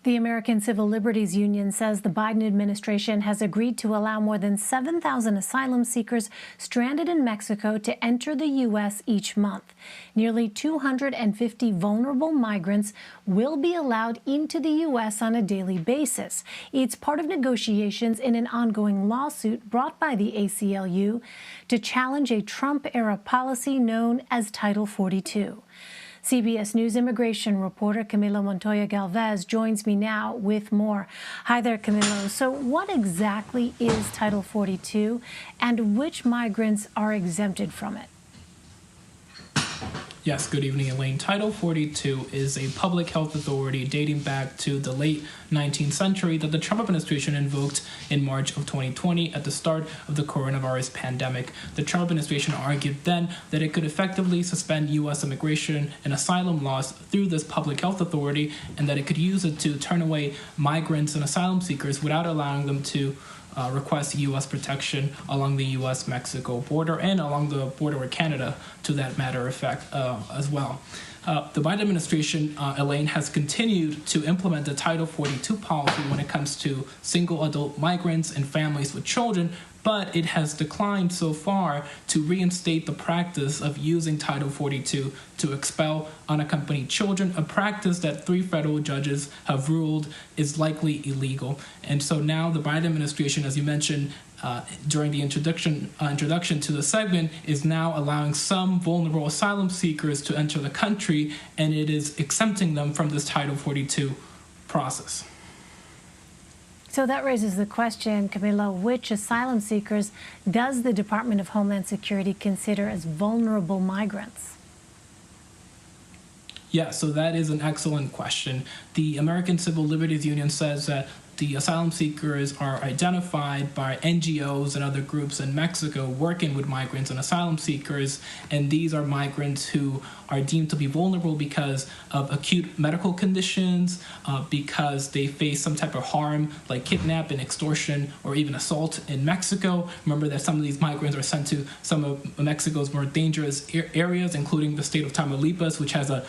The American Civil Liberties Union says the Biden administration has agreed to allow more than 7,000 asylum seekers stranded in Mexico to enter the U.S. each month. Nearly 250 vulnerable migrants will be allowed into the U.S. on a daily basis. It's part of negotiations in an ongoing lawsuit brought by the ACLU to challenge a Trump-era policy known as Title 42. CBS News immigration reporter Camilo Montoya-Galvez joins me now with more. Hi there, Camilo. So what exactly is Title 42 and which migrants are exempted from it? Yes, good evening, Elaine. Title 42 is a public health authority dating back to the late 19th century that the Trump administration invoked in March of 2020 at the start of the coronavirus pandemic. The Trump administration argued then that it could effectively suspend U.S. immigration and asylum laws through this public health authority, and that it could use it to turn away migrants and asylum seekers without allowing them to request U.S. protection along the U.S.-Mexico border and along the border with Canada, to that matter of fact, as well. The Biden administration, Elaine, has continued to implement the Title 42 policy when it comes to single adult migrants and families with children, but it has declined so far to reinstate the practice of using Title 42 to expel unaccompanied children, a practice that 3 federal judges have ruled is likely illegal. And so now the Biden administration, as you mentioned during the introduction to the segment, is now allowing some vulnerable asylum seekers to enter the country, and it is exempting them from this Title 42 process. So that raises the question, Camilo, which asylum seekers does the Department of Homeland Security consider as vulnerable migrants? Yeah, so that is an excellent question. The American Civil Liberties Union says that the asylum seekers are identified by NGOs and other groups in Mexico working with migrants and asylum seekers, and these are migrants who are deemed to be vulnerable because of acute medical conditions, because they face some type of harm like kidnapping, extortion, or even assault in Mexico. Remember that some of these migrants are sent to some of Mexico's more dangerous areas, including the state of Tamaulipas, which has a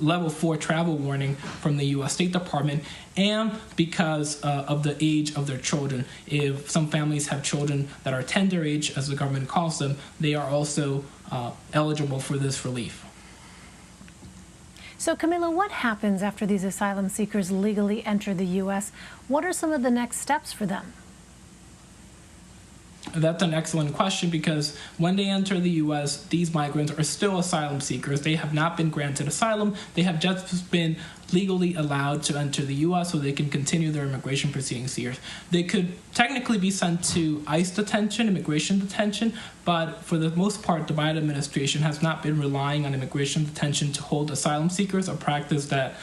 level 4 travel warning from the U.S. State Department, and because of the age of their children. If some families have children that are tender age, as the government calls them, they are also eligible for this relief. So, Camilo, what happens after these asylum seekers legally enter the U.S.? What are some of the next steps for them? That's an excellent question, because when they enter the U.S., these migrants are still asylum seekers. They have not been granted asylum. They have just been legally allowed to enter the U.S. so they can continue their immigration proceedings here. They could technically be sent to ICE detention, immigration detention, but for the most part, the Biden administration has not been relying on immigration detention to hold asylum seekers, a practice that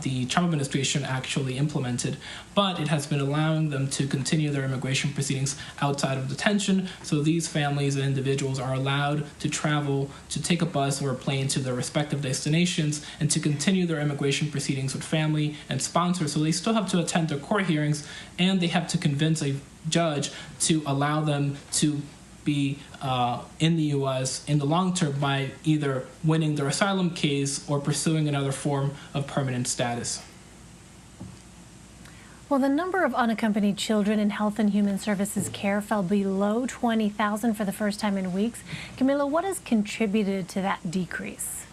the Trump administration actually implemented. But it has been allowing them to continue their immigration proceedings outside of detention, so these families and individuals are allowed to travel, to take a bus or a plane to their respective destinations, and to continue their immigration proceedings with family and sponsors. So they still have to attend their court hearings, and they have to convince a judge to allow them to be in the U.S. in the long term by either winning their asylum case or pursuing another form of permanent status. Well, the number of unaccompanied children in Health and Human Services care fell below 20,000 for the first time in weeks. Camilo, what has contributed to that decrease?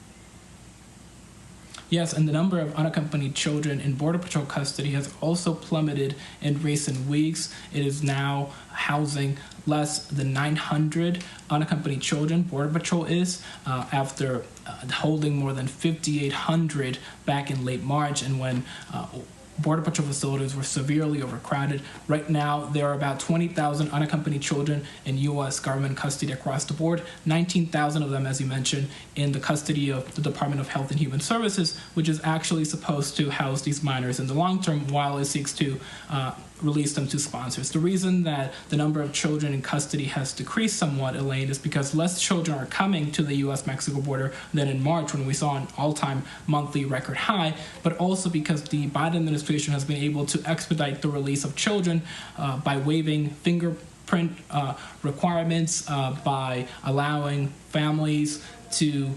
Yes, and the number of unaccompanied children in Border Patrol custody has also plummeted in recent weeks. It is now housing less than 900 unaccompanied children, Border Patrol is, after holding more than 5,800 back in late March, and when Border Patrol facilities were severely overcrowded. Right now, there are about 20,000 unaccompanied children in U.S. government custody across the board, 19,000 of them, as you mentioned, in the custody of the Department of Health and Human Services, which is actually supposed to house these minors in the long term while it seeks to release them to sponsors. The reason that the number of children in custody has decreased somewhat, Elaine, is because less children are coming to the U.S.-Mexico border than in March, when we saw an all-time monthly record high, but also because the Biden administration has been able to expedite the release of children by waiving fingerprint requirements, by allowing families to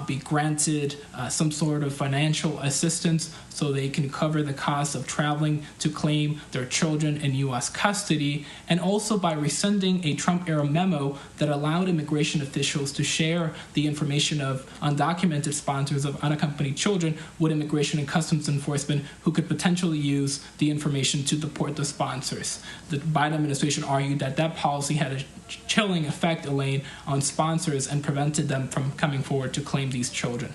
be granted some sort of financial assistance so they can cover the cost of traveling to claim their children in U.S. custody, and also by rescinding a Trump-era memo that allowed immigration officials to share the information of undocumented sponsors of unaccompanied children with Immigration and Customs Enforcement, who could potentially use the information to deport the sponsors. The Biden administration argued that that policy had a chilling effect, Elaine, on sponsors and prevented them from coming forward to claim these children.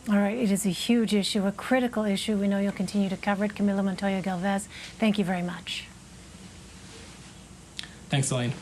All right, it is a huge issue, a critical issue. We know you'll continue to cover it. Camilo Montoya-Galvez, thank you very much. Thanks, Elaine.